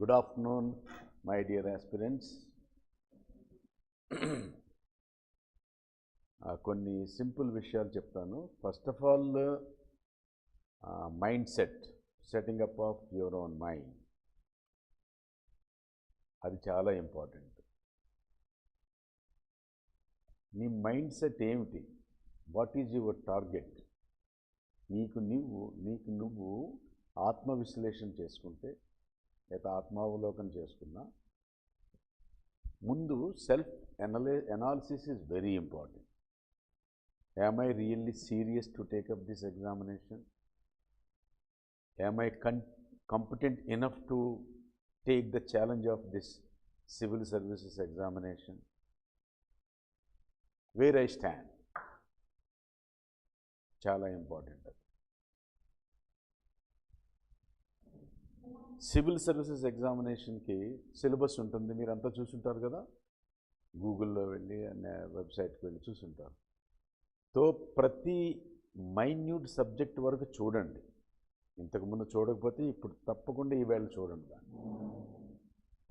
Good afternoon, my dear aspirants. కొన్ని simple విషయాలు చెప్తాను. First of all mind setting up of your own mind, అది చాలా important. నీ మైండ్ సెట్ ఏమిటి? What is your target? నీకు నువ్వు ఆత్మవిశ్లేషణ చేసుకుంటే లేదా ఆత్మావలోకన చేసుకున్నా ముందు self analysis is very important. Am I really serious to take up this examination? Am I competent enough to take the challenge of this civil services examination? Where I stand? Chala important. Civil services ఎగ్జామినేషన్కి syllabus ఉంటుంది, మీరు అంతా చూసుంటారు కదా, గూగుల్లో వెళ్ళి వెబ్సైట్కి వెళ్ళి చూసుంటారు. తో ప్రతి మైన్యూట్ సబ్జెక్ట్ వరకు చూడండి. ఇంతకుముందు చూడకపోతే ఇప్పుడు తప్పకుండా ఈవేళ చూడండి. దాన్ని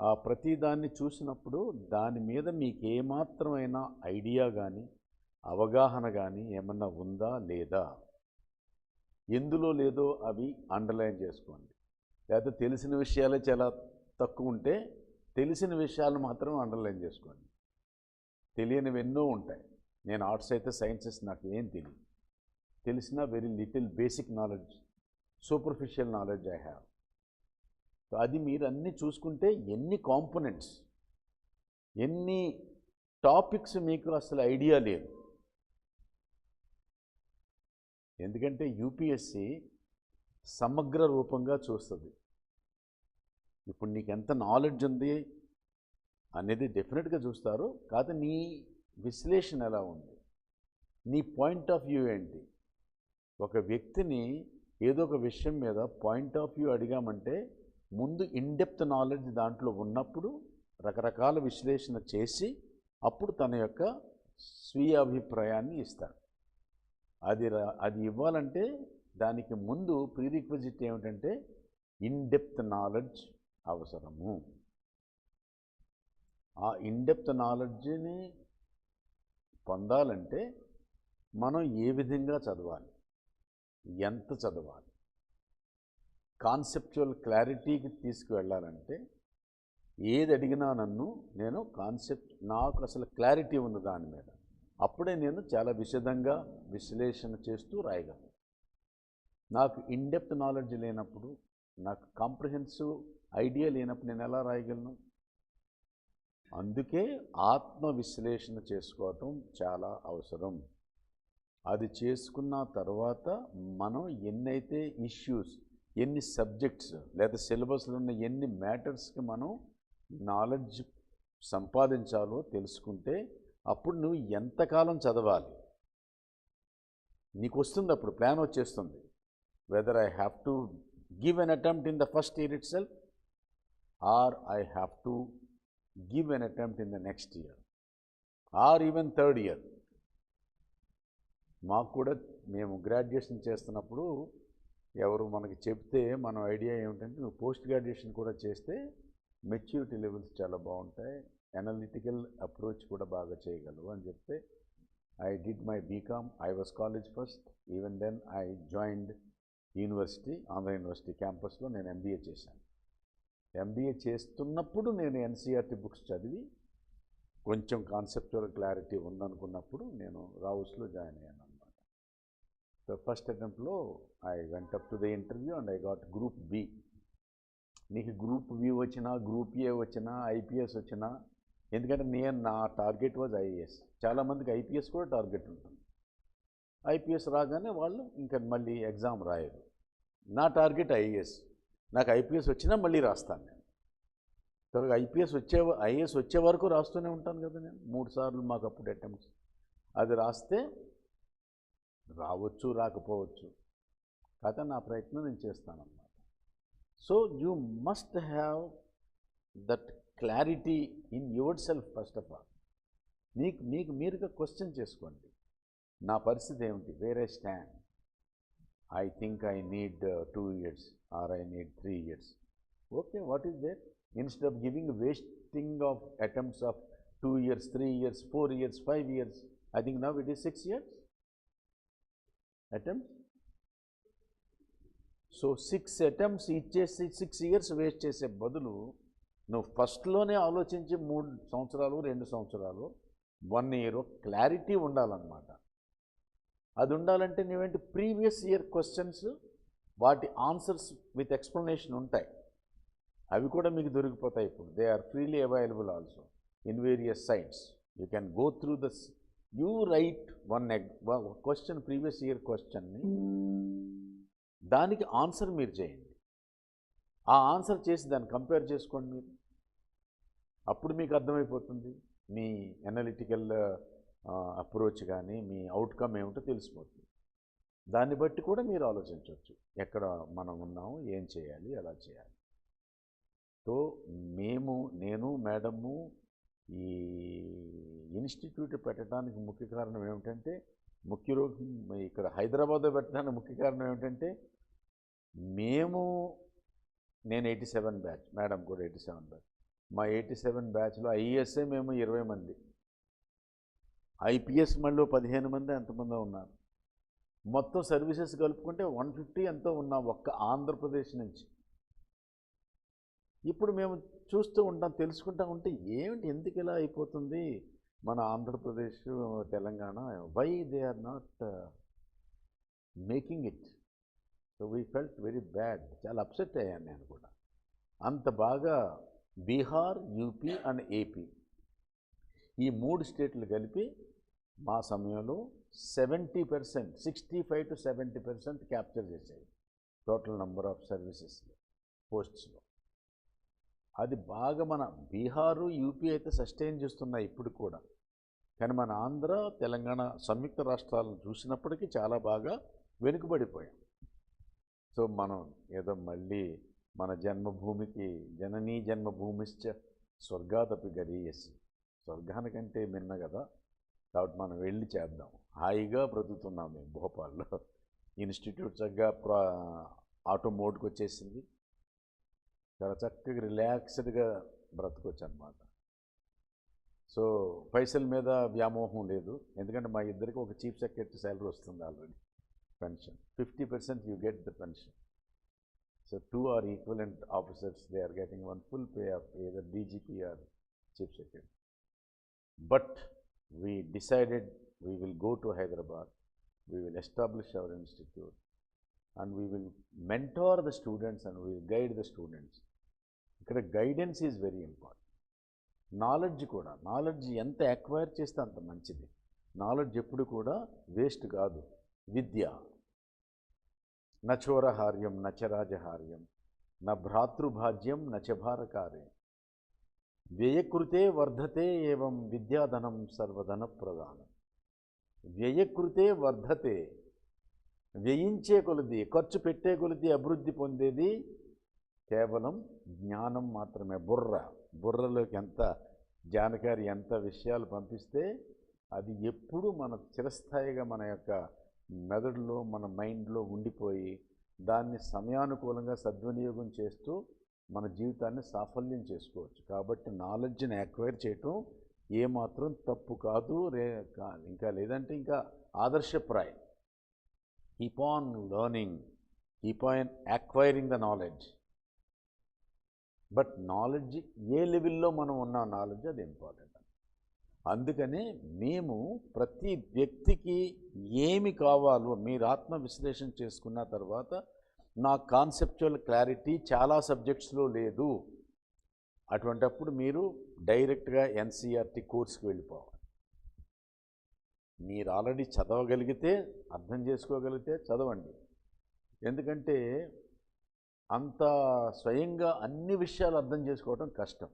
ఆ ప్రతి దాన్ని చూసినప్పుడు దాని మీద మీకు ఏమాత్రమైన ఐడియా కానీ అవగాహన కానీ ఏమన్నా ఉందా లేదా, ఎందులో లేదో అవి అండర్లైన్ చేసుకోండి. లేకపోతే తెలిసిన విషయాలే చాలా తక్కువ ఉంటే తెలిసిన విషయాలు మాత్రం అండర్లైన్ చేసుకోండి. తెలియనివి ఎన్నో ఉంటాయి. నేను ఆర్ట్స్ అయితే సైన్సెస్ నాకు ఏం తెలియదు, తెలిసిన very little basic knowledge, superficial knowledge I have. So అది మీరు అన్నీ చూసుకుంటే ఎన్ని కాంపోనెంట్స్, ఎన్ని టాపిక్స్ మీకు అసలు ఐడియా లేదు. ఎందుకంటే యూపీఎస్సి సమగ్ర రూపంగా చూస్తుంది. ఇప్పుడు నీకు ఎంత నాలెడ్జ్ ఉంది అనేది డెఫినెట్గా చూస్తారు, కాదు నీ విశ్లేషణ ఎలా ఉంది, నీ పాయింట్ ఆఫ్ వ్యూ ఏంటి. ఒక వ్యక్తిని ఏదో ఒక విషయం మీద పాయింట్ ఆఫ్ వ్యూ అడిగామంటే ముందు ఇన్డెప్త్ నాలెడ్జ్ దాంట్లో ఉన్నప్పుడు రకరకాల విశ్లేషణ చేసి అప్పుడు తన యొక్క స్వీయ అభిప్రాయాన్ని ఇస్తాడు. అది ఇవ్వాలంటే దానికి ముందు ప్రీరిక్విజిట్ ఏమిటంటే ఇన్డెప్త్ నాలెడ్జ్ అవసరము. ఆ ఇన్డెప్త్ నాలెడ్జ్ని పొందాలంటే మనం ఏ విధంగా చదవాలి, ఎంత చదవాలి, కాన్సెప్చువల్ క్లారిటీకి తీసుకువెళ్ళాలంటే ఏది అడిగినా నేను నాకు అసలు క్లారిటీ ఉంది దాని మీద, అప్పుడే నేను చాలా విశదంగా విశ్లేషణ చేస్తూ రాయగలను. నాకు ఇన్డెప్త్ నాలెడ్జ్ లేనప్పుడు, నాకు కాంప్రహెన్సివ్ ఐడియా లేనప్పుడు నేను ఎలా రాయగలను? అందుకే ఆత్మ విశ్లేషణ చేసుకోవటం చాలా అవసరం. అది చేసుకున్న తర్వాత మనం ఎన్నైతే ఇష్యూస్, ఎన్ని సబ్జెక్ట్స్ లేదా సిలబస్లో ఉన్న ఎన్ని మ్యాటర్స్కి మనం నాలెడ్జ్ సంపాదించాలో తెలుసుకుంటే అప్పుడు నువ్వు ఎంతకాలం చదవాలి నీకు వస్తుంది. అప్పుడు ప్లాన్ వచ్చేస్తుంది. Whether I have to give an attempt in the first year itself or I have to give an attempt in the next year or even third year. మాకు కూడా మేము గ్రాడ్యుయేషన్ చేస్తున్నప్పుడు ఎవరు మనకి చెప్తే మన ఐడియా ఏమిటంటే నువ్వు పోస్ట్ గ్రాడ్యుయేషన్ కూడా చేస్తే మెచ్యూరిటీ లెవెల్స్ చాలా బాగుంటాయి, అనలిటికల్ అప్రోచ్ కూడా బాగా చేయగలవు అని చెప్తే I did my BCom. I was college first. Even then I joined university, Andhra university క్యాంపస్లో నేను ఎంబీఏ చేశాను. ఎంబీఏ చేస్తున్నప్పుడు నేను ఎన్సీఆర్టీ బుక్స్ చదివి కొంచెం కాన్సెప్చువల్ క్లారిటీ ఉందనుకున్నప్పుడు నేను రావుస్లో జాయిన్ అయ్యాను అనమాట. సో ఫస్ట్ అటెంప్ట్లో I went up to the interview and I got group B. నీకు గ్రూప్ బి వచ్చినా, గ్రూప్ ఏ వచ్చినా, ఐపీఎస్ వచ్చినా, ఎందుకంటే నా టార్గెట్ వాజ్ ఐఏఎస్. చాలామందికి ఐపీఎస్ కూడా టార్గెట్ ఉంటుంది. ఐపీఎస్ రాగానే వాళ్ళు ఇంకా మళ్ళీ ఎగ్జామ్ రాయరు. నా టార్గెట్ ఐఏఎస్. నాకు ఐపీఎస్ వచ్చినా మళ్ళీ రాస్తాను నేను. త్వరగా ఐఏఎస్ వచ్చే వరకు రాస్తూనే ఉంటాను కదా నేను. 3 సార్లు మాకు అప్పుడు అటెంప్ట్స్. అది రాస్తే రావచ్చు, రాకపోవచ్చు, కాకపోతే నా ప్రయత్నం నేను చేస్తానన్నమాట. So you must have that clarity in yourself first of all. మీరుగా క్వశ్చన్ చేసుకోండి, నా పరిస్థితి ఏమిటి, where I stand, I think I need 2 years or I need 3 years. Okay, what is there? Instead of giving wasting of attempts of 2 years, 3 years, 4 years, 5 years, I think now it is 6 years attempts. So 6 attempts ఇచ్చేసి 6 years waste చేసే బదులు నువ్వు ఫస్ట్లోనే ఆలోచించి 3 సంవత్సరాలు 2 సంవత్సరాలు 1 year clarity ఉండాలన్నమాట. అది ఉండాలంటే నువ్వేంటి ప్రీవియస్ ఇయర్ క్వశ్చన్స్ వాటి ఆన్సర్స్ విత్ ఎక్స్ప్లెనేషన్ ఉంటాయి. అవి కూడా మీకు దొరికిపోతాయి ఇప్పుడు. They are freely available also in various sites. You can go through this. You write one question, previous year క్వశ్చన్ని, దానికి ఆన్సర్ మీరు చేయండి. ఆ ఆన్సర్ చేసి దాన్ని కంపేర్ చేసుకోండి మీరు. అప్పుడు మీకు అర్థమైపోతుంది మీ అనలిటికల్ అప్రోచ్ కానీ మీ అవుట్కమ్ ఏమిటో తెలిసిపోతుంది. దాన్ని బట్టి కూడా మీరు ఆలోచించవచ్చు ఎక్కడ మనం ఉన్నాము, ఏం చేయాలి, ఎలా చేయాలి. సో నేను మేడము ఈ ఇన్స్టిట్యూట్ పెట్టడానికి ముఖ్య కారణం ఏమిటంటే, ఇక్కడ హైదరాబాద్లో పెట్టడానికి ముఖ్య కారణం ఏమిటంటే, నేను 87 బ్యాచ్, మేడం కూడా 87 బ్యాచ్. మా 87 బ్యాచ్లో ఐఏఎస్ఏ మేము 20 మంది, ఐపీఎస్ మళ్ళీ 15 మంది ఎంతమంది ఉన్నారు. మొత్తం సర్వీసెస్ కలుపుకుంటే 150 ఎంతో ఉన్నాం ఒక్క ఆంధ్రప్రదేశ్ నుంచి. ఇప్పుడు మేము చూస్తూ ఉంటాం, తెలుసుకుంటూ ఉంటే ఏమిటి ఎందుకు ఇలా అయిపోతుంది మన Andhra Pradesh, Telangana, why they are not making it. So we felt very bad. చాలా అప్సెట్ అయ్యాను నేను కూడా. అంత బాగా బీహార్, యూపీ అండ్ ఏపీ ఈ 3 స్టేట్లు కలిపి మా సమయంలో 70%, 65 to 70% క్యాప్చర్ చేశాయి టోటల్ నెంబర్ ఆఫ్ సర్వీసెస్ పోస్ట్స్లో. అది బాగా మన బీహారు, యూపీ అయితే సస్టైన్ చేస్తున్నాయి ఇప్పుడు కూడా. కానీ మన ఆంధ్ర, తెలంగాణ సంయుక్త రాష్ట్రాలను చూసినప్పటికీ చాలా బాగా వెనుకబడిపోయాం. సో మనం ఏదో మళ్ళీ మన జన్మభూమికి, జననీ జన్మభూమిశ్చ స్వర్గాదపి గరీయసి, స్వర్గానికంటే మిన్న కదా. కాబట్టి మనం వెళ్ళి చేద్దాం. హాయిగా బ్రతుకుతున్నాం మేము భోపాల్లో. ఇన్స్టిట్యూట్ చక్కగా ఆటో మోడ్కి వచ్చేసింది. చాలా చక్కగా రిలాక్స్డ్గా బ్రతకొచ్చు అన్నమాట. సో పైసల మీద వ్యామోహం లేదు. ఎందుకంటే మా ఇద్దరికి ఒక చీఫ్ సెక్రటరీ శాలరీ వస్తుంది already, pension 50% you get the pension. So 2 are equivalent officers, they are getting one full pay of either DGP or chief secretary. But we decided we will go to Hyderabad, we will establish our institute and we will mentor the students and we will guide the students. ఇక్కడ guidance is very important. Knowledge కూడా, knowledge ఎంత acquire చేస్తే అంత మంచిది. Knowledge ఎప్పుడు కూడా waste కాదు. విద్య నచోరహార్యం నచరాజహార్యం న భ్రాతృభాజ్యం నచభారకార్యం వ్యయకృతే వర్ధతే ఏవం విద్యాధనం సర్వధన ప్రధానం. వ్యయకృతే వర్ధతే, వ్యయించే కొలది, ఖర్చు పెట్టే కొలది అభివృద్ధి పొందేది కేవలం జ్ఞానం మాత్రమే. బుర్రలోకి ఎంత జానకారి, ఎంత విషయాలు పంపిస్తే అది ఎప్పుడు మన చిరస్థాయిగా మన యొక్క మెదడులో, మన మైండ్లో ఉండిపోయి దాన్ని సమయానుకూలంగా సద్వినియోగం చేస్తూ మన జీవితాన్ని సాఫల్యం చేసుకోవచ్చు. కాబట్టి నాలెడ్జ్ని అక్వైర్ చేయటం ఏమాత్రం తప్పు కాదు. ఇంకా లేదంటే ఇంకా ఆదర్శప్రాయం. Keep on learning, keep on acquiring the knowledge. But knowledge ఏ లెవెల్లో మనం ఉన్న నాలెడ్జ్ అది ఇంపార్టెంట్. అందుకనే మేము ప్రతి వ్యక్తికి ఏమి కావాలో మీరు ఆత్మ విశ్లేషణ చేసుకున్న తర్వాత, నా కాన్సెప్చువల్ క్లారిటీ చాలా సబ్జెక్ట్స్లో లేదు, అటువంటప్పుడు మీరు డైరెక్ట్గా ఎన్సీఆర్టీ కోర్స్కి వెళ్ళిపోవాలి. మీరు ఆల్రెడీ చదవగలిగితే, అర్థం చేసుకోగలిగితే చదవండి. ఎందుకంటే అంత స్వయంగా అన్ని విషయాలు అర్థం చేసుకోవడం కష్టం.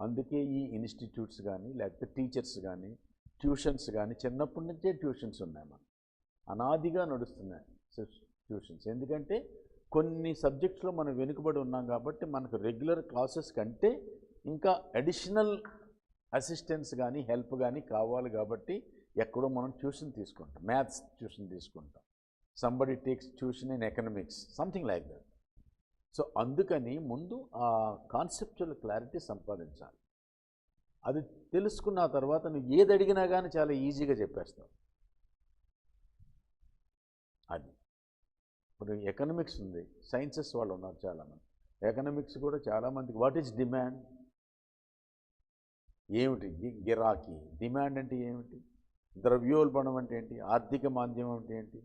అందుకే ఈ ఇన్స్టిట్యూట్స్ కానీ, లేకపోతే టీచర్స్ కానీ, ట్యూషన్స్ కానీ, చిన్నప్పటి నుంచే ట్యూషన్స్ ఉన్నాయి. మనం అనాదిగా నడుస్తున్నాయి ట్యూషన్స్. ఎందుకంటే కొన్ని సబ్జెక్ట్స్లో మనం వెనుకబడి ఉన్నాం కాబట్టి మనకు రెగ్యులర్ క్లాసెస్ కంటే ఇంకా అడిషనల్ అసిస్టెన్స్ కానీ, హెల్ప్ కానీ కావాలి. కాబట్టి ఎక్కడో మనం ట్యూషన్ తీసుకుంటాం, మ్యాథ్స్ ట్యూషన్ తీసుకుంటాం, somebody takes tuition in economics, something like that. So అందుకని ముందు ఆ కాన్సెప్చువల్ క్లారిటీ సంపాదించాలి. అది తెలుసుకున్న తర్వాత నువ్వు ఏది అడిగినా కానీ చాలా ఈజీగా చెప్పేస్తావు. అది ఇప్పుడు ఎకనామిక్స్ ఉంది, సైన్సెస్ వాళ్ళు ఉన్నారు చాలామంది. ఎకనామిక్స్ కూడా చాలామందికి వాట్ ఈజ్ డిమాండ్, ఏమిటి గిరాకీ, డిమాండ్ అంటే ఏమిటి, ద్రవ్యోల్బణం అంటే ఏంటి, ఆర్థిక మాంద్యం అంటే ఏంటి,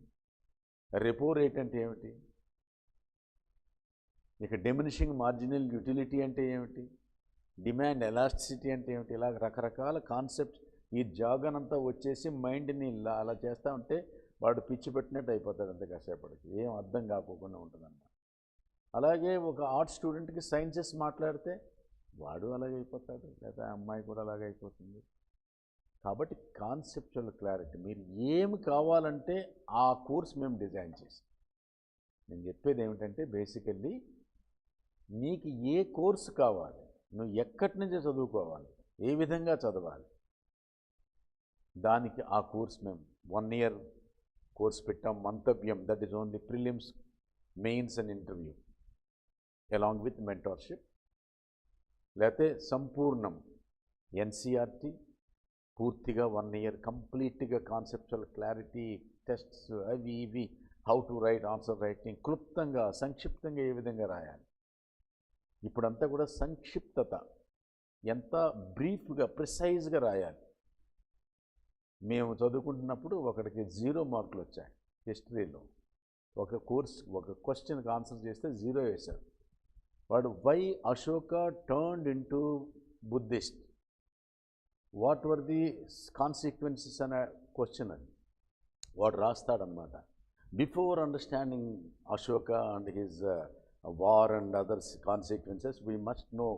రెపో రేట్ అంటే ఏమిటి, ఇక డిమినిషింగ్ మార్జినల్ యూటిలిటీ అంటే ఏమిటి, డిమాండ్ ఎలాస్టిసిటీ అంటే ఏమిటి, ఇలా రకరకాల కాన్సెప్ట్స్ ఈ జాగనంతా వచ్చేసి మైండ్ని అలా చేస్తూ ఉంటే వాడు పిచ్చి పెట్టినట్టు అయిపోతాడు అంతే కాసేపటికి, ఏం అర్థం కాకోకుండా ఉంటుందన్నమాట. అలాగే ఒక ఆర్ట్స్ స్టూడెంట్కి సైన్సెస్ మాట్లాడితే వాడు అలాగే అయిపోతాడు, లేదా అమ్మాయి కూడా అలాగే అయిపోతుంది. కాబట్టి కాన్సెప్చువల్ క్లారిటీ, మీరు ఏమి కావాలంటే ఆ కోర్స్ మేము డిజైన్ చేసాం. నేను చెప్పేది ఏమిటంటే బేసికల్లీ నీకు ఏ కోర్సు కావాలి, నువ్వు ఎక్కడి నుంచి చదువుకోవాలి, ఏ విధంగా చదవాలి, దానికి ఆ కోర్స్ మేము 1 year కోర్స్ పెట్టాం. మంతవ్యం, that is only prelims, mains and interview along with mentorship. లేకపోతే సంపూర్ణం ఎన్సీఆర్టీ పూర్తిగా 1 year కంప్లీట్గా కాన్సెప్చువల్ క్లారిటీ, టెస్ట్స్ అవి ఇవి, how to right, answer writing, క్లుప్తంగా సంక్షిప్తంగా ఏ విధంగా రాయాలి. ఇప్పుడంతా కూడా సంక్షిప్తత, ఎంత బ్రీఫ్గా ప్రిసైజ్గా రాయాలి. మేము చదువుకుంటున్నప్పుడు ఒకడికి 0 మార్కులు వచ్చాయి హిస్టరీలో. ఒక క్వశ్చన్కి ఆన్సర్ చేస్తే 0 వేశారు. వాడు why Ashoka turned into Buddhist, what were the consequences అనే క్వశ్చన్ అది వాడు రాస్తాడనమాట. Before understanding Ashoka and his war and others consequences we must know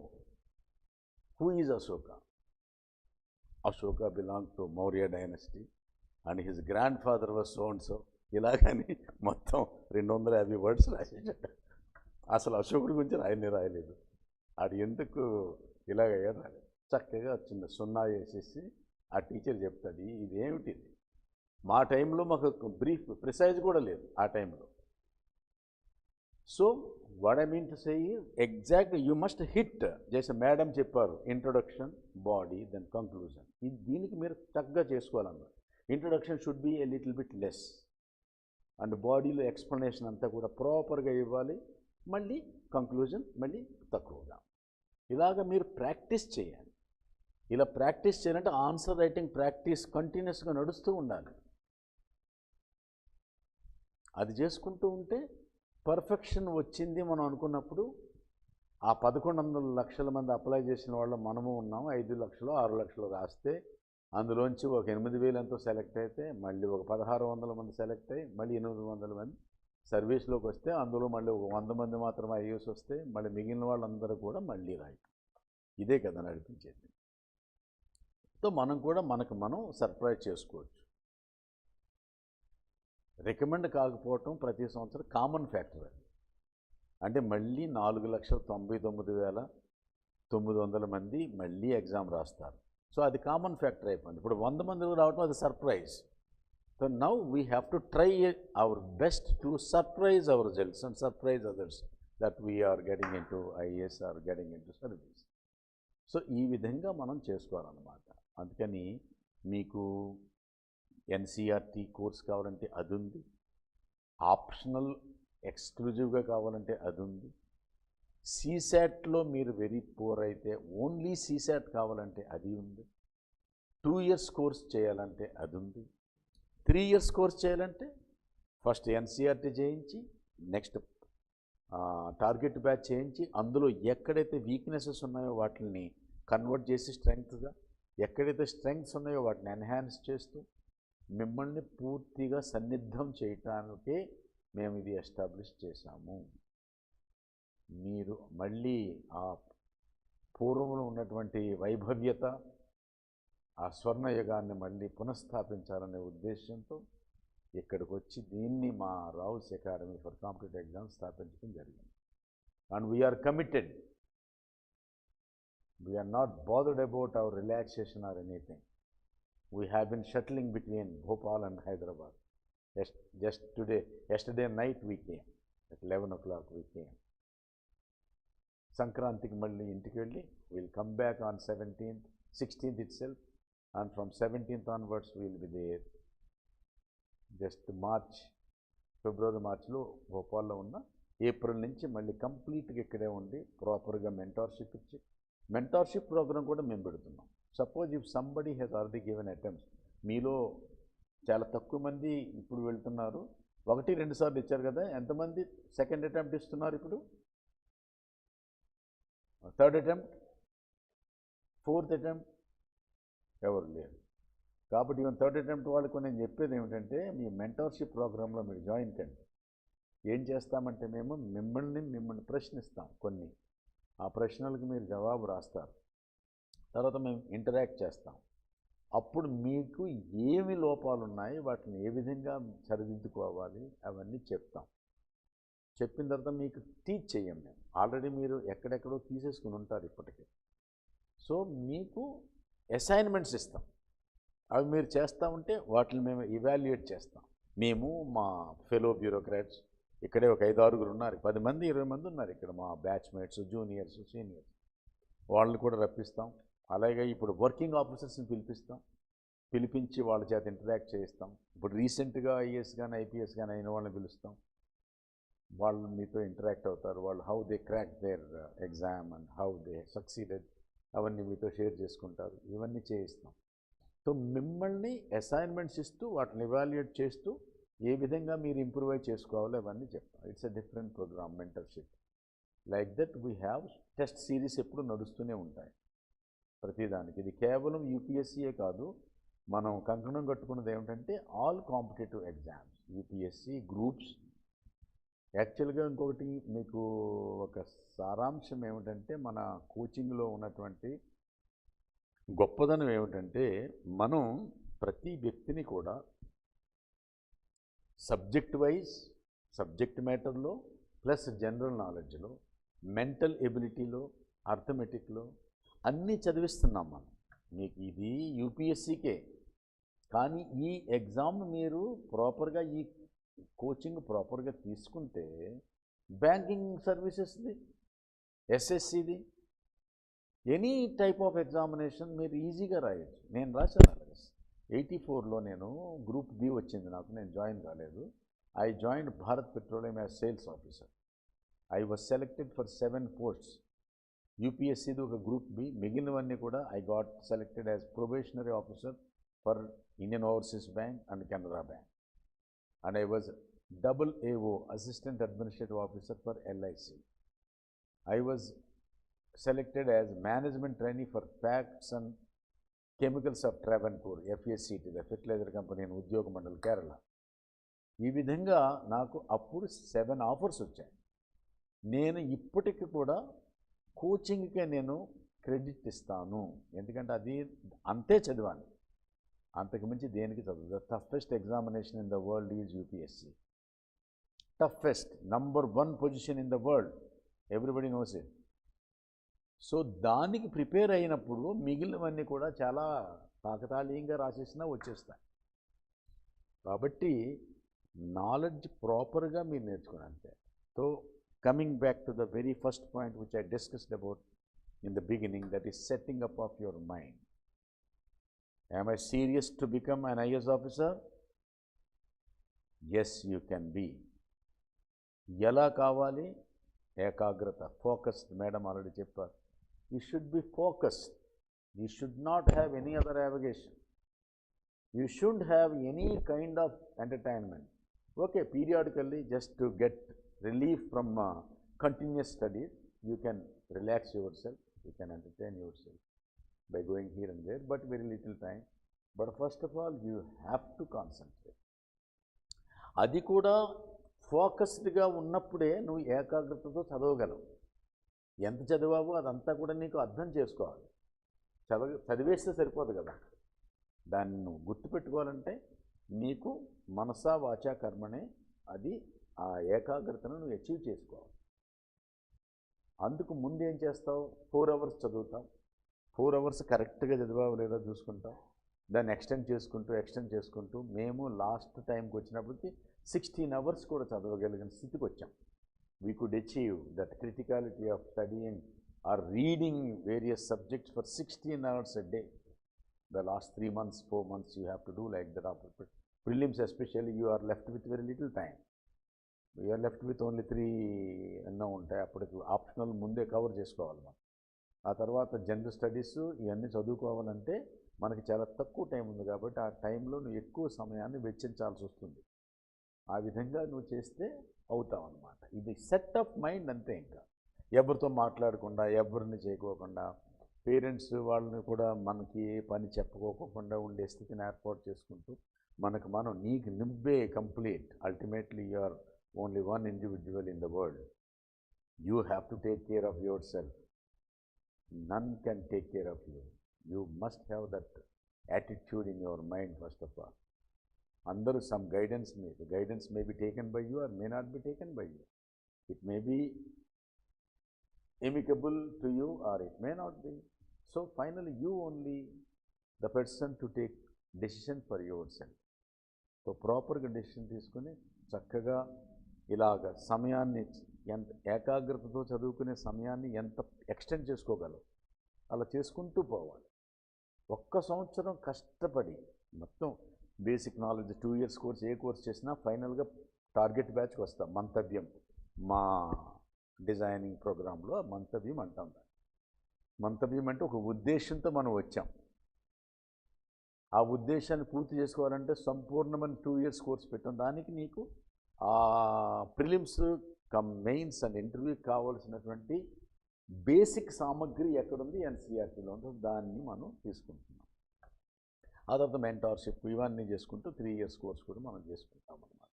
who is Ashoka. Ashoka belong to Maurya dynasty and his grandfather was so and so, ఇలాగని మొత్తం 250 words రాసేసాడు. అసలు అశోకుడి గురించి రాయలేదు. అది ఎందుకు ఇలాగయ్యాడు రాలేదు. చక్కగా చిన్న 0 వేసేసి ఆ టీచర్ చెప్తాడు ఇదేమిటిది. మా టైంలో మాకు బ్రీఫ్ ప్రిసైజ్ కూడా లేదు ఆ టైంలో. So what I mean to say exact you must hit చేసే మేడం చెప్పారు, ఇంట్రొడక్షన్, బాడీ, దెన్ కంక్లూజన్. దీనికి మీరు చక్కగా చేసుకోవాలన్నారు. Introduction should be a little bit less and బాడీలో ఎక్స్ప్లెనేషన్ అంతా కూడా ప్రాపర్గా ఇవ్వాలి. మళ్ళీ కంక్లూజన్ మళ్ళీ తక్కువగా. ఇలాగ మీరు ప్రాక్టీస్ చేయాలి. ఇలా ప్రాక్టీస్ చేయాలంటే ఆన్సర్ రైటింగ్ ప్రాక్టీస్ కంటిన్యూస్గా నడుస్తూ ఉండాలి. అది చేసుకుంటూ ఉంటే పర్ఫెక్షన్ వచ్చింది మనం అనుకున్నప్పుడు ఆ 1100 లక్షల మంది అప్లై చేసిన వాళ్ళు మనము ఉన్నాము. 5 లక్షలు 6 లక్షలు రాస్తే అందులోంచి ఒక 8000 ఎంతో సెలెక్ట్ అయితే, మళ్ళీ ఒక 1600 మంది సెలెక్ట్ అయ్యి, మళ్ళీ 800 మంది సర్వీస్లోకి వస్తే, అందులో మళ్ళీ ఒక 100 మంది మాత్రమే ఐఏఎస్ వస్తే, మళ్ళీ మిగిలిన వాళ్ళందరూ కూడా మళ్ళీ రాయటం. ఇదే కదా నడిపించేది. సో మనం కూడా మనకు మనం సర్ప్రైజ్ చేసుకోవచ్చు. రికమెండ్ కాకపోవటం ప్రతి సంవత్సరం కామన్ ఫ్యాక్టర్. అంటే మళ్ళీ 4,99,900 మంది మళ్ళీ ఎగ్జామ్ రాస్తారు. సో అది కామన్ ఫ్యాక్టర్ అయిపోయింది. ఇప్పుడు 100 మంది రావటం అది surprise. So now we have to try our best to surprise our results and surprise others that we are getting in to IAS or getting in to service. So ఈ విధంగా మనం చేసుకోవాలన్నమాట. అందుకని మీకు ఎన్సీఆర్టీ కోర్స్ కావాలంటే అది ఉంది, ఆప్షనల్ ఎక్స్క్లూజివ్గా కావాలంటే అది ఉంది. సీసాట్లో మీరు వెరీ పూర్ అయితే ఓన్లీ సీసాట్ కావాలంటే అది ఉంది. 2 years కోర్స్ చేయాలంటే అది ఉంది. 3 years కోర్స్ చేయాలంటే ఫస్ట్ ఎన్సీఆర్టీ చేయించి, నెక్స్ట్ టార్గెట్ బ్యాచ్ చేయించి, అందులో ఎక్కడైతే వీక్నెసెస్ ఉన్నాయో వాటిని కన్వర్ట్ చేసి స్ట్రెంగ్త్గా, ఎక్కడైతే స్ట్రెంగ్త్స్ ఉన్నాయో వాటిని ఎన్హాన్స్ చేస్తూ మిమ్మల్ని పూర్తిగా సన్నిద్ధం చేయటానికే మేము ఇది ఎస్టాబ్లిష్ చేశాము. మీరు మళ్ళీ ఆ పూర్వంలో ఉన్నటువంటి వైభవ్యత, ఆ స్వర్ణయుగాన్ని మళ్ళీ పునఃస్థాపించాలనే ఉద్దేశంతో ఇక్కడికి వచ్చి దీన్ని మా Rao's academy for competitive exams స్థాపించడం జరిగింది. And we are committed. We are not bothered about our relaxation or anything. We have been shuttling between Bhopal and Hyderabad. Yesterday night we came. At 11 o'clock we came. సంక్రాంతికి మళ్ళీ ఇంటికి వెళ్ళి will come back on 17th 16th itself, and from 17th onwards will be there. Just ఫిబ్రవరి మార్చ్లో భోపాల్లో ఉన్న, April నుంచి మళ్ళీ కంప్లీట్గా ఇక్కడే ఉండి ప్రాపర్గా మెంటార్షిప్ ఇచ్చి, మెంటార్షిప్ ప్రోగ్రామ్ కూడా మేము పెడుతున్నాం. Suppose if somebody has already given attempts, మీలో చాలా తక్కువ మంది ఇప్పుడు వెళ్తున్నారు, 1-2 సార్లు ఇచ్చారు కదా, ఎంతమంది సెకండ్ అటెంప్ట్ ఇస్తున్నారు ఇప్పుడు? థర్డ్ అటెంప్ట్, ఫోర్త్ అటెంప్ట్ ఎవరు లేరు. కాబట్టి ఈవెన్ థర్డ్ అటెంప్ట్ వాళ్ళకు నేను చెప్పేది ఏమిటంటే, మీ మెంటర్షిప్ ప్రోగ్రాంలో మీరు జాయిన్ కండి. ఏం చేస్తామంటే మిమ్మల్ని ప్రశ్నిస్తాం కొన్ని, ఆ ప్రశ్నలకు మీరు జవాబు రాస్తారు, తర్వాత మేము ఇంటరాక్ట్ చేస్తాం. అప్పుడు మీకు ఏమి లోపాలు ఉన్నాయి, వాటిని ఏ విధంగా సరిదిద్దుకోవాలి అవన్నీ చెప్తాం. చెప్పిన తర్వాత మీకు టీచ్ చేయం మేము, ఆల్రెడీ మీరు ఎక్కడెక్కడో తీసేసుకుని ఉంటారు ఇప్పటికే. సో మీకు అసైన్మెంట్స్ ఇస్తాం, అవి మీరు చేస్తూ ఉంటే వాటిని మేము ఇవాల్యుయేట్ చేస్తాం. మేము మా ఫెలో బ్యూరోక్రాట్స్ ఇక్కడే ఒక 5-6 ఉన్నారు, 10 మంది 20 మంది ఉన్నారు ఇక్కడ, మా బ్యాచ్మేట్స్, జూనియర్స్, సీనియర్స్, వాళ్ళని కూడా రప్పిస్తాం. అలాగే ఇప్పుడు వర్కింగ్ ఆఫీసర్స్ని పిలిపించి వాళ్ళ చేత ఇంటరాక్ట్ చేయిస్తాం. ఇప్పుడు రీసెంట్గా ఐఏఎస్ కానీ ఐపీఎస్ కానీ అయిన వాళ్ళని పిలుస్తాం, వాళ్ళు మీతో ఇంటరాక్ట్ అవుతారు. వాళ్ళు how they crack their exam and how they succeeded అవన్నీ మీతో షేర్ చేసుకుంటారు. ఇవన్నీ చేయిస్తాం. సో మిమ్మల్ని అసైన్మెంట్స్ ఇస్తూ వాటిని ఎవాల్యుయేట్ చేస్తూ ఏ విధంగా మీరు ఇంప్రూవైజ్ చేసుకోవాలో అవన్నీ చెప్తాం. It's a different programme mentorship. Like that we have test series ఎప్పుడు నడుస్తూనే ఉంటాయి ప్రతిదానికి. ఇది కేవలం యూపీఎస్సీయే కాదు, మనం కంకణం కట్టుకున్నది ఏమిటంటే all competitive exams, UPSC, groups. యాక్చువల్గా ఇంకొకటి మీకు ఒక సారాంశం ఏమిటంటే, మన కోచింగ్లో ఉన్నటువంటి గొప్పదనం ఏమిటంటే, మనం ప్రతి వ్యక్తిని కూడా సబ్జెక్ట్ వైజ్, సబ్జెక్ట్ మ్యాటర్లో ప్లస్ జనరల్ నాలెడ్జ్లో, మెంటల్ ఎబిలిటీలో, అర్థమెటిక్లో అన్నీ చదివిస్తున్నాం మనం. మీకు ఇది యూపీఎస్సీకే, కానీ ఈ ఎగ్జామ్ మీరు ప్రాపర్గా, ఈ కోచింగ్ ప్రాపర్గా తీసుకుంటే బ్యాంకింగ్ సర్వీసెస్ది, ఎస్ఎస్సిది, ఎనీ టైప్ ఆఫ్ ఎగ్జామినేషన్ మీరు ఈజీగా రాయొచ్చు. నేను రాశాను అలాగే. 84లో నేను గ్రూప్ బి వచ్చింది నాకు, నేను జాయిన్ కాలేదు. I join Bharat Petroleum as sales officer. I was selected for 7 posts. యూపీఎస్సీది ఒక గ్రూప్ బి, మిగిలినవన్నీ కూడా I got selected as probationary officer for Indian Overseas Bank and Canara bank. And I was double AO, Assistant Administrative Officer for LIC. I was selected as Management Trainee for Facts and Chemicals of Travancore, FSCT, the Fertilizer Company in Udyog Mandal, Kerala. ఈ విధంగా నాకు అప్పుడు 7 offers వచ్చాయి. నేను ఇప్పటికి కూడా కోచింగ్కే నేను credit ఇస్తాను, ఎందుకంటే అది అంతే చదివాను, అంతకుమించి దేనికి చదువు. The toughest examination in the world is UPSC. Toughest, number 1 position in the world, everybody knows it. So దానికి ప్రిపేర్ అయినప్పుడు మిగిలినవన్నీ కూడా చాలా కాకతాళీయంగా రాసేసినా వచ్చేస్తాయి. కాబట్టి నాలెడ్జ్ ప్రాపర్గా మీరు నేర్చుకోండి అంతే. So coming back to the very first point which I discussed about in the beginning, that is setting up of your mind. Am I serious to become an IAS officer? Yes, you can be. ఎలా కావాలి? ఏకాగ్రత, focused. Madam already చెప్పారు, you should be focused. You should not have any other avocation. You should have any kind of entertainment. Okay, periodically just to get relief from continuous studies, you can relax yourself, you can entertain yourself by going here and there, but very little time. But first of all, you have to concentrate. అది కూడా ఫోకస్డ్గా ఉన్నప్పుడే నువ్వు ఏకాగ్రతతో చదవగలవు. ఎంత చదివావో అదంతా కూడా నీకు అర్థం చేసుకోవాలి. చదివేస్తే సరిపోదు కదా, దాన్ని నువ్వు గుర్తుపెట్టుకోవాలంటే నీకు మనసా వాచా కర్మనే అది ఆ ఏకాగ్రతను నువ్వు అచీవ్ చేసుకోవాలి. అందుకు ముందు ఏం చేస్తావు? 4 hours చదువుతావు. 4 hours కరెక్ట్గా చదివావు లేదా చూసుకుంటాం, దాన్ని ఎక్స్టెండ్ చేసుకుంటూ మేము లాస్ట్ టైంకి వచ్చినప్పటికి 16 hours కూడా చదవగలిగిన స్థితికి వచ్చాం. We could achieve that criticality of studying are reading various subjects for 16 hours a day. The last 3 months, 4 months you have to do like that. After prelims especially, you are left with very little time. You are left with only 3 ఎన్నో ఉంటాయి. అప్పటికి optional ముందే cover చేసుకోవాలి మనం. ఆ తర్వాత general studies ఇవన్నీ చదువుకోవాలంటే మనకి చాలా తక్కువ టైం ఉంది కాబట్టి ఆ టైంలో నువ్వు ఎక్కువ సమయాన్ని వెచ్చించాల్సి వస్తుంది. ఆ విధంగా నువ్వు చేస్తే అవుతావు అన్నమాట. ఇది సెట్ ఆఫ్ మైండ్ అంతే. ఇంకా ఎవరితో మాట్లాడకుండా, ఎవరిని చేయకోకుండా, పేరెంట్స్ వాళ్ళని కూడా మనకి ఏ పని చెప్పుకోకుండా ఉండే స్థితిని ఏర్పాటు చేసుకుంటూ మనకు మనం నీకు నువ్వే complete. Ultimately you are only one individual in the world. You have to take care of yourself. None can take care of you. You must have that attitude in your mind first of all. అందరూ some guidance may be taken by you or may not be taken by you. It may be amicable to you or it may not be. So finally you only the person to take decision for yourself. So ప్రాపర్గా decision తీసుకుని చక్కగా ఇలాగ సమయాన్ని ఎంత ఏకాగ్రతతో చదువుకునే సమయాన్ని ఎంత ఎక్స్టెండ్ చేసుకోగలవు అలా చేసుకుంటూ పోవాలి. 1 సంవత్సరం కష్టపడి మొత్తం బేసిక్ నాలెడ్జ్ 2 years కోర్స్ ఏ కోర్స్ చేసినా ఫైనల్గా టార్గెట్ బ్యాచ్కి వస్తాం. మంతవ్యం మా డిజైనింగ్ ప్రోగ్రాంలో మంతవ్యం అంటాం. మంతవ్యం అంటే ఒక ఉద్దేశంతో మనం వచ్చాం. ఆ ఉద్దేశాన్ని పూర్తి చేసుకోవాలంటే సంపూర్ణమైన 2 years కోర్స్ పెట్టాం. దానికి నీకు ఆ ప్రిలిమ్స్ కమ్ మెయిన్స్ అండ్ ఇంటర్వ్యూకి కావాల్సినటువంటి బేసిక్ సామగ్రి ఎక్కడుంది? ఎన్సీఆర్టీలో ఉంటుంది. దాన్ని మనం తీసుకుంటున్నాం. ఆ తర్వాత మెంటార్షిప్ ఇవన్నీ చేసుకుంటూ 3 years కోర్స్ కూడా మనం చేసుకుంటాం అన్నమాట.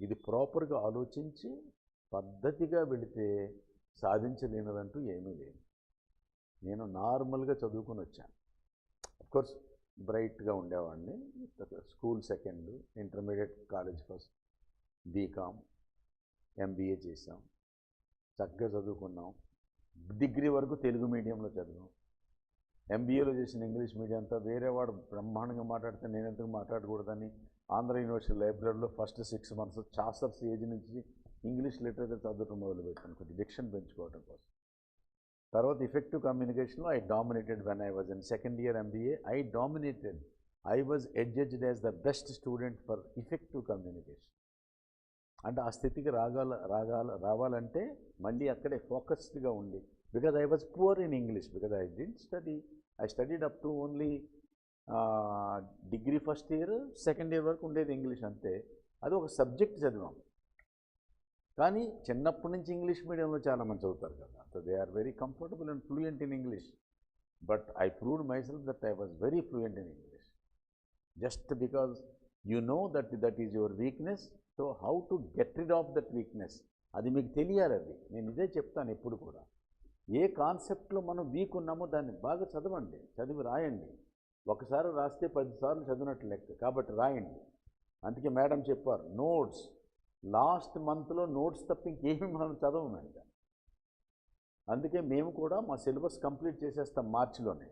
ఇది ప్రాపర్గా ఆలోచించి పద్ధతిగా వెళితే సాధించలేనిదంటూ ఏమీ లేదు. నేను నార్మల్గా చదువుకొని వచ్చాను. అఫ్కోర్స్ బ్రైట్గా ఉండేవాడిని. School second, intermediate college first, BCom, MBA చేసాం. చక్కగా చదువుకున్నాం. డిగ్రీ వరకు తెలుగు మీడియంలో చదివాం. ఎంబీఏలో చేసిన ఇంగ్లీష్ మీడియం అంతా వేరే వాడు బ్రహ్మాండంగా మాట్లాడితే నేను ఎందుకు మాట్లాడకూడదని ఆంధ్ర యూనివర్సిటీ లైబ్రరీలో ఫస్ట్ 6 months చాసర్స్ ఏజ్ నుంచి ఇంగ్లీష్ లిటరేచర్ చదవటం మొదలుపెట్టాను, కొంచెం డిక్షన్ పెంచుకోవడం కోసం. తర్వాత ఇఫెక్టివ్ కమ్యూనికేషన్లో I dominated. When I was in second year MBA I dominated. I was adjudged as the best student for effective communication. అంటే ఆ స్థితికి రావాలంటే మళ్ళీ అక్కడే ఫోకస్డ్గా ఉండి, because I was poor in English, because I didn't study. I studied up to only degree first year, second year వరకు ఉండేది ఇంగ్లీష్ అంతే. అది ఒక సబ్జెక్ట్ చదివాం. కానీ చిన్నప్పటి నుంచి ఇంగ్లీష్ మీడియంలో చాలామంది చదువుతారు కదా, so they are very comfortable and fluent in English. But I proved my self that I was very fluent in English. Just because you know that is your weakness. So how to get rid of that weakness, అది మీకు తెలియాలి. అది నేను ఇదే చెప్తాను ఎప్పుడు కూడా. ఏ కాన్సెప్ట్లో మనం వీక్ ఉన్నామో దాన్ని బాగా చదవండి, చదివి రాయండి. ఒకసారి రాస్తే 10 సార్లు చదివినట్లు లెక్క. కాబట్టి రాయండి. అందుకే మేడం చెప్పారు, నోట్స్ లాస్ట్ మంత్లో నోట్స్ తప్ప ఇంకేమీ మనం చదవమంట. అందుకే మేము కూడా మా సిలబస్ కంప్లీట్ చేసేస్తాం మార్చిలోనే.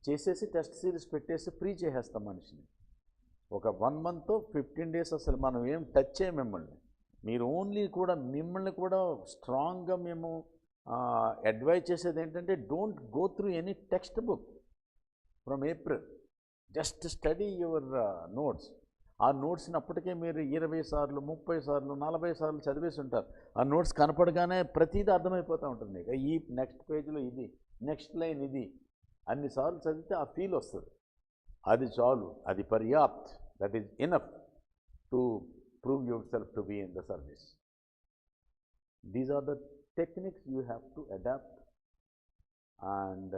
చేసేసి టెస్ట్ సిరీస్ పెట్టేసి ఫ్రీ చేసేస్తాం మనిషిని. ఒక 1 month 15 days అసలు మనం ఏం టచ్ చేయం మిమ్మల్ని. మీరు ఓన్లీ కూడా మిమ్మల్ని కూడా స్ట్రాంగ్గా మేము అడ్వైజ్ చేసేది ఏంటంటే, don't go through any text book from April. Just study your notes. ఆ నోట్స్ని అప్పటికే మీరు 20 సార్లు, 30 సార్లు, 40 సార్లు చదివేసి ఉంటారు. ఆ నోట్స్ కనపడగానే ప్రతిదీ అర్థమైపోతూ ఉంటుంది. ఈ నెక్స్ట్ పేజ్లో ఇది, నెక్స్ట్ లైన్ ఇది, అన్నిసార్లు చదివితే ఆ ఫీల్ వస్తుంది. అది చాలు, అది పర్యాప్త్. That is enough to prove yourself to be in the service. These are the techniques you have to adapt and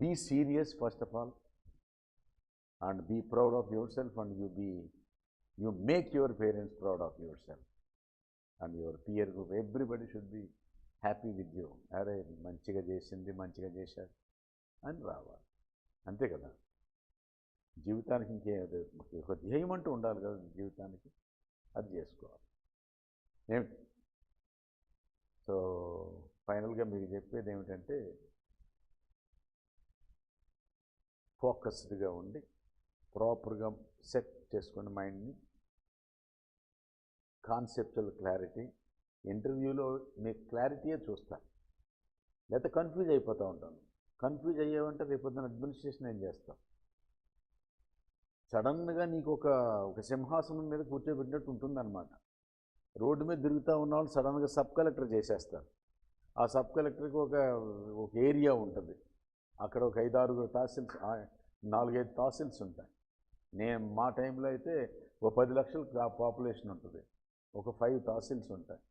be serious first of all, and be proud of yourself, and you make your parents proud of yourself, and your peer group, everybody should be happy with you. అరే మంచిగా చేసింది, మంచిగా చేశారు అని రావాలి. అంతే కదా. జీవితానికి ఇంకే ఒక ధ్యేయం అంటూ ఉండాలి కదా జీవితానికి, అది చేసుకోవాలి. ఏమిటి సో ఫైనల్గా మీకు చెప్పేది ఏమిటంటే, ఫోకస్డ్గా ఉండి ప్రాపర్గా సెట్ చేసుకుని మైండ్ని, కాన్సెప్చువల్ క్లారిటీ. ఇంటర్వ్యూలో మీకు క్లారిటీయే చూస్తారు. లేకపోతే కన్ఫ్యూజ్ అయిపోతూ ఉంటాను. కన్ఫ్యూజ్ అయ్యావంటే రేపొద్దున అడ్మినిస్ట్రేషన్ ఏం చేస్తాం? సడన్గా నీకు ఒక సింహాసనం మీద కూర్చోబెట్టినట్టు ఉంటుందన్నమాట. రోడ్డు మీద తిరుగుతూ ఉన్నవాళ్ళు సడన్గా సబ్ కలెక్టర్ చేసేస్తారు. ఆ సబ్ కలెక్టర్కి ఒక ఏరియా ఉంటుంది. అక్కడ ఒక 5-6 తహసీల్స్, 4-5 తహసీల్స్ ఉంటాయి. మా టైంలో అయితే 10 లక్షల పాపులేషన్ ఉంటుంది. ఒక 5 తహసీల్స్ ఉంటాయి.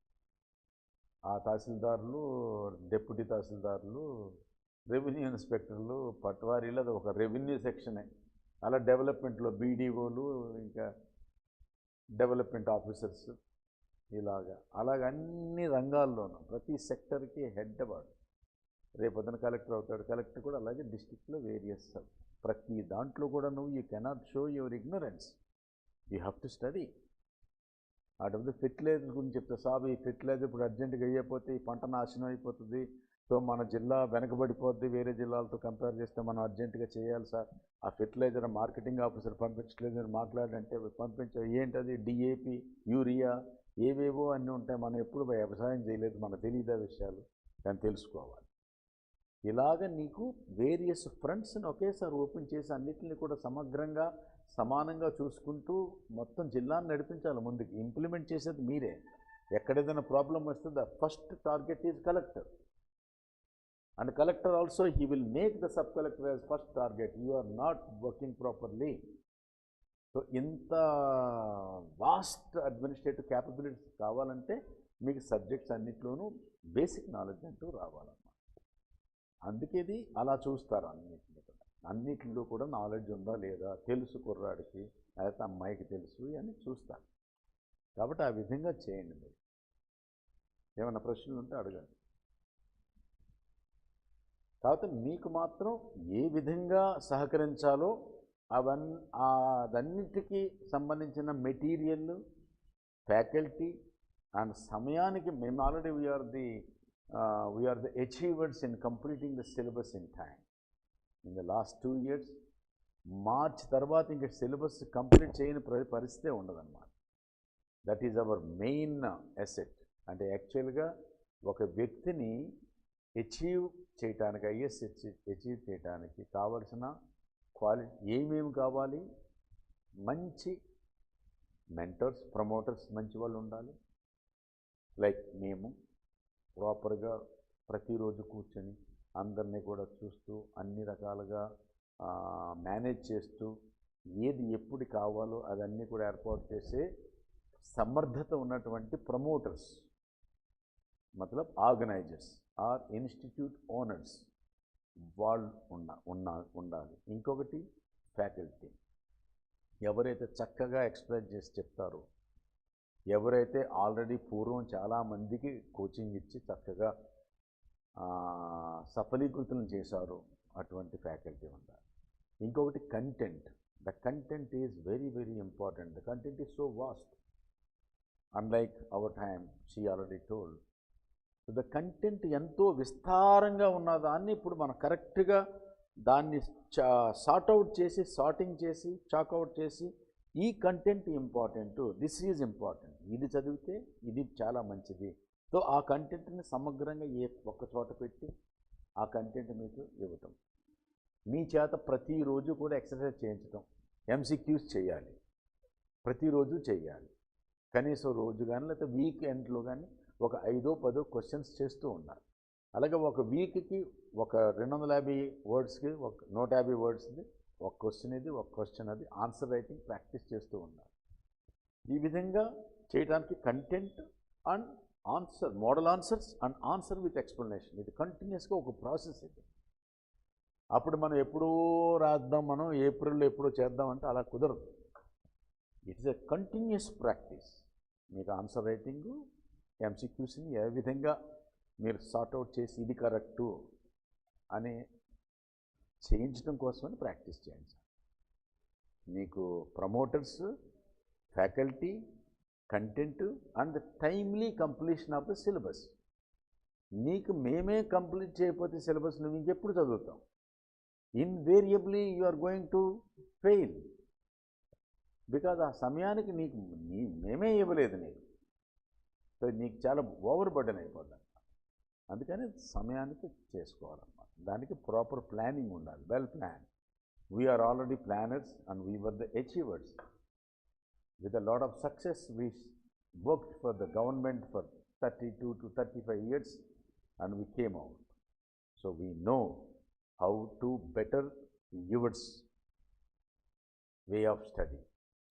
ఆ తహసీల్దారులు, డిప్యూటీ తహసీల్దారులు, రెవెన్యూ ఇన్స్పెక్టర్లు, పట్వారీలు, అది ఒక రెవెన్యూ సెక్షనే. అలా డెవలప్మెంట్లో బీడీఓలు, ఇంకా డెవలప్మెంట్ ఆఫీసర్స్, అలాగ అన్ని రంగాల్లోనూ ప్రతి సెక్టర్కి హెడ్ వాడు. రేపొద్దున కలెక్టర్ అవుతాడు. కలెక్టర్ కూడా అలాగే డిస్టిక్లో వేరియస్. ప్రతి దాంట్లో కూడా you cannot show your ignorance. You have to study. అటు ఫెర్టిలైజర్ గురించి చెప్తే, సాబ్ ఈ ఫెర్టిలైజర్ ఇప్పుడు అర్జెంటుగా వేయకపోతే ఈ పంట నాశనం అయిపోతుంది, సో మన జిల్లా వెనకబడిపోద్ది, వేరే జిల్లాలతో కంపేర్ చేస్తే మనం అర్జెంటుగా చేయాలి సార్. ఆ ఫెర్టిలైజర్ మార్కెటింగ్ ఆఫీసర్ పంపించలేదు, మీరు మాట్లాడంటే పంపించారు. ఏంటది? డిఏపి, యూరియా, ఏవేవో అన్నీ ఉంటాయి. మనం ఎప్పుడు వ్యవసాయం చేయలేదు, మనకు తెలియదా విషయాలు, కానీ తెలుసుకోవాలి. ఇలాగ నీకు వేరియస్ ఫ్రంట్స్ని ఒకేసారి ఓపెన్ చేసి అన్నిటిని కూడా సమగ్రంగా సమానంగా చూసుకుంటూ మొత్తం జిల్లాను నడిపించాలి ముందుకు. ఇంప్లిమెంట్ చేసేది మీరే. ఎక్కడేదైనా ప్రాబ్లం వస్తే the first target is collector. And collector also he will make the sub collector as first target. You are not working properly. So ఇంత వాస్ట్ అడ్మినిస్ట్రేటివ్ క్యాపబిలిటీస్ కావాలంటే మీకు సబ్జెక్ట్స్ అన్నింటిలోనూ బేసిక్ నాలెడ్జ్ అంటూ రావాలన్నమాట. అందుకే ఇది అలా చూస్తారు. అన్నిటిలో కూడా నాలెడ్జ్ ఉందా లేదా, తెలుసు కుర్రాడికి, లేకపోతే అమ్మాయికి తెలుసు అని చూస్తారు. కాబట్టి ఆ విధంగా చేయండి. మీరు ఏమైనా ప్రశ్నలు ఉంటే అడగండి. కాబట్టి మీకు మాత్రం ఏ విధంగా సహకరించాలో అదన్నిటికీ సంబంధించిన మెటీరియల్, ఫ్యాకల్టీ అండ్ సమయానికి మేము already we are the achievers in completing the syllabus in time. In the last 2 years, March తర్వాత ఇంకా సిలబస్ కంప్లీట్ చేయని పరిస్థితే ఉండదన్నమాట. That is our main asset. అంటే యాక్చువల్గా ఒక వ్యక్తిని అచీవ్ చేయటానికి, ఐఎస్ అచీవ్ చేయడానికి కావలసిన క్వాలిటీ ఏమేమి కావాలి? మంచి మెంటర్స్, ప్రమోటర్స్, మంచి వాళ్ళు ఉండాలి. లైక్ మేము ప్రాపర్గా ప్రతిరోజు కూర్చొని అందరినీ కూడా చూస్తూ అన్ని రకాలుగా మేనేజ్ చేస్తూ ఏది ఎప్పుడు కావాలో అదన్నీ కూడా ఏర్పాటు చేసే సమర్థత ఉన్నటువంటి ప్రమోటర్స్, మతలబ్ ఆర్గనైజర్స్ ఆర్ ఇన్స్టిట్యూట్ ఓనర్స్ వాళ్ళు ఉండాలి. ఇంకొకటి ఫ్యాకల్టీ. ఎవరైతే చక్కగా ఎక్స్ప్లెయిన్ చేసి చెప్తారో, ఎవరైతే ఆల్రెడీ పూర్వం చాలామందికి కోచింగ్ ఇచ్చి చక్కగా సఫలీకృతులను చేశారో అటువంటి ఫ్యాకల్టీ ఉండాలి. ఇంకొకటి content. The content is very very important. The content is so vast. Unlike our time, she already told. So the content ఎంతో విస్తారంగా ఉన్నదాన్ని ఇప్పుడు మనం కరెక్ట్గా దాన్ని సార్ట్అవుట్ చేసి, సార్టింగ్ చేసి, చాక్అవుట్ చేసి, ఈ content important, this is important, ఇది చదివితే ఇది చాలా మంచిది. సో ఆ కంటెంట్ని సమగ్రంగా ఒక్క చోట పెట్టి ఆ కంటెంట్ మీకు ఇవ్వటం. మీ చేత ప్రతిరోజు కూడా ఎక్సర్సైజ్ చేయించడం. ఎంసీక్యూస్ చేయాలి, ప్రతిరోజు చేయాలి. కనీసం రోజు కానీ లేకపోతే వీకెండ్లో కానీ ఒక 5-10 క్వశ్చన్స్ చేస్తూ ఉండాలి. అలాగే ఒక వీక్కి ఒక 250 వర్డ్స్కి, ఒక 150 వర్డ్స్ది ఒక క్వశ్చన్, ఇది ఒక క్వశ్చన్, అది ఆన్సర్ రైటింగ్ ప్రాక్టీస్ చేస్తూ ఉండాలి. ఈ విధంగా చేయడానికి content and answer, model answers and answer with explanation, ఇది కంటిన్యూస్గా ఒక ప్రాసెస్. ఇది అప్పుడు మనం ఎప్పుడూ రాద్దాం, మనం ఏప్రిల్లో ఎప్పుడో చేద్దామంటే అలా కుదరదు. It is a continuous practice. మీకు ఆన్సర్ రైటింగు, ఎంసీక్యూస్ని ఏ విధంగా మీరు సార్ట్అవుట్ చేసి ఇది కరెక్టు అని చేయించడం కోసమని ప్రాక్టీస్ చేయండి. మీకు promoters, faculty, content and the timely completion of the syllabus. నీకు మేమే కంప్లీట్ చేయకపోతే సిలబస్ నువ్వు ఇంకెప్పుడు చదువుతావు? Invariably you are going to fail. Because ఆ సమయానికి మేమే ఇవ్వలేదు నీకు. సో నీకు చాలా ఓవర్ బర్డెన్ అయిపోతుంది. అందుకని సమయానికి చేసుకోవాలన్నమాట. దానికి ప్రాపర్ ప్లానింగ్ ఉండాలి, well plan. We are already planners and we were the achievers. With a lot of success we worked for the government for 32 to 35 years and we came out. So we know how to better yours way of study.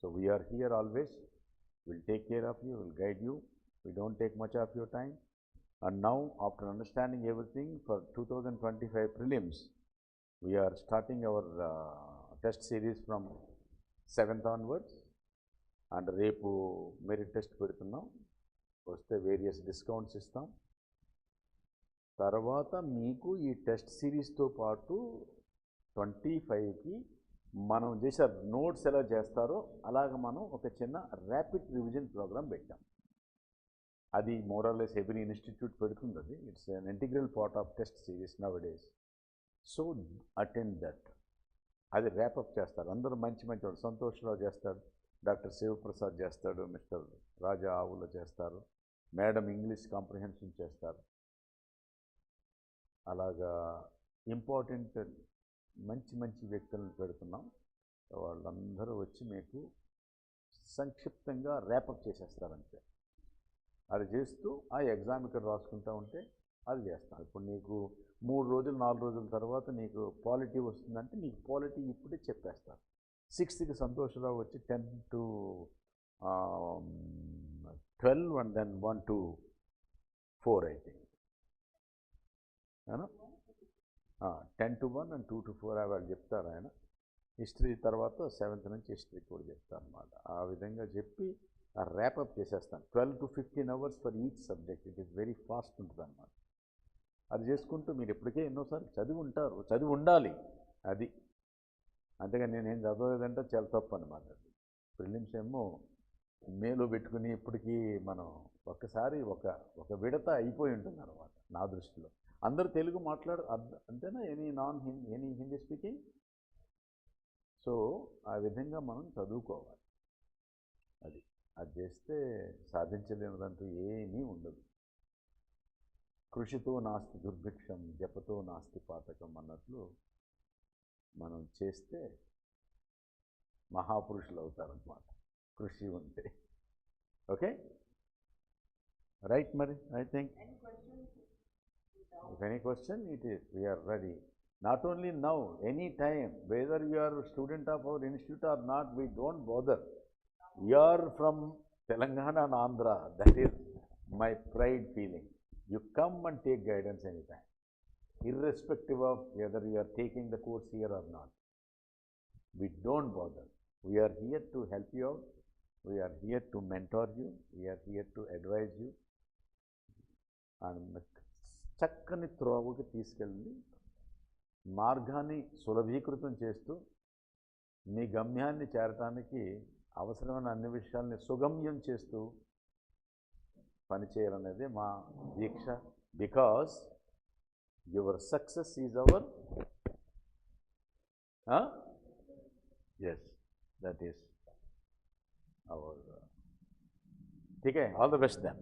So we are here always. We'll take care of you, we'll guide you. We don't take much of your time. And now, after understanding everything for 2025 prelims, we are starting our test series from 7th onwards. And రేపు merit test పెడుతున్నాం, వస్తే various discounts ఇస్తాం. తర్వాత మీకు ఈ test సిరీస్తో పాటు 25కి మనం చేసే నోట్స్ ఎలా చేస్తారో అలాగ మనం ఒక చిన్న ర్యాపిడ్ రివిజన్ ప్రోగ్రామ్ పెట్టాం. అది మోరల్లెస్ ఎవ్రీ ఇన్స్టిట్యూట్ పెడుతుంది. అది it's an integral part of test series now days. So attend that. అది ర్యాపప్ చేస్తారు అందరూ, మంచి మంచి వాడు. సంతోష్రావు చేస్తాడు, డాక్టర్ శివప్రసాద్ చేస్తాడు, మిస్టర్ రాజా ఆవుల చేస్తారు, మేడం ఇంగ్లీష్ కాంప్రిహెన్షన్ చేస్తారు. అలాగా ఇంపార్టెంట్ మంచి మంచి వ్యక్తులను పెడుతున్నాం. వాళ్ళందరూ వచ్చి మీకు సంక్షిప్తంగా ర్యాపప్ చేసేస్తారంతే. అది చేస్తూ ఆ ఎగ్జామ్ ఇక్కడ రాసుకుంటూ ఉంటే అది చేస్తాం. ఇప్పుడు నీకు 3 రోజులు 4 రోజుల తర్వాత నీకు పాలిటీ వస్తుందంటే నీకు పాలిటీ ఇప్పుడే చెప్పేస్తారు. 6th సంతోషరావు వచ్చి 10 to 12 and then 1 to 4 I think. 10 to 1 and 2 to 4 వాళ్ళు చెప్తారు ఆయన. హిస్టరీ తర్వాత 7th నుంచి హిస్టరీ కూడా చెప్తారు అన్నమాట. ఆ విధంగా చెప్పి ఆ ర్యాపప్ చేసేస్తాను. 12 to 15 hours for each subject. It is very fast ఉంటుంది అన్నమాట. అది చేసుకుంటూ మీరు ఇప్పటికే ఎన్నోసార్లు చదివి ఉంటారు, చదివి ఉండాలి. అది అంతేగా నేనేం చదవలేదంటే చాలా తప్పు అనమాట. ప్రిలిమ్స్ ఏమో మేలో పెట్టుకుని ఇప్పటికీ మనం ఒక్కసారి ఒక విడత అయిపోయి ఉంటుంది అనమాట నా దృష్టిలో. అందరూ తెలుగు అంతేనా? Any Hindi speaking. సో ఆ విధంగా మనం చదువుకోవాలి. అది చేస్తే సాధించలేనిదంటూ ఏమీ ఉండదు. కృషితో నాస్తి దుర్భిక్షం, జపతో నాస్తి పాతకం అన్నట్లు మనం చేస్తే మహాపురుషులు అవుతారన్నమాట, కృషి ఉంటే. Okay, right. మరి I think if any question, we are ready. Not only now, any time, whether you are a student of our institute or not, we don't bother. You are from Telangana and Andhra. That is my pride feeling. You come and take guidance anytime, irrespective of whether you are taking the course here or not. We don't bother. We are here to help you out. We are here to mentor you. We are here to advise you. And చక్కని త్రోవకి తీసుకెళ్ళి మార్గాన్ని సులభీకృతం చేస్తూ మీ గమ్యాన్ని చేరటానికి అవసరమైన అన్ని విషయాల్ని సుగమ్యం చేస్తూ పనిచేయాలనేది మా దీక్ష. Because your success is ours, that is our. ठीक है, ऑल द बेस्ट देन.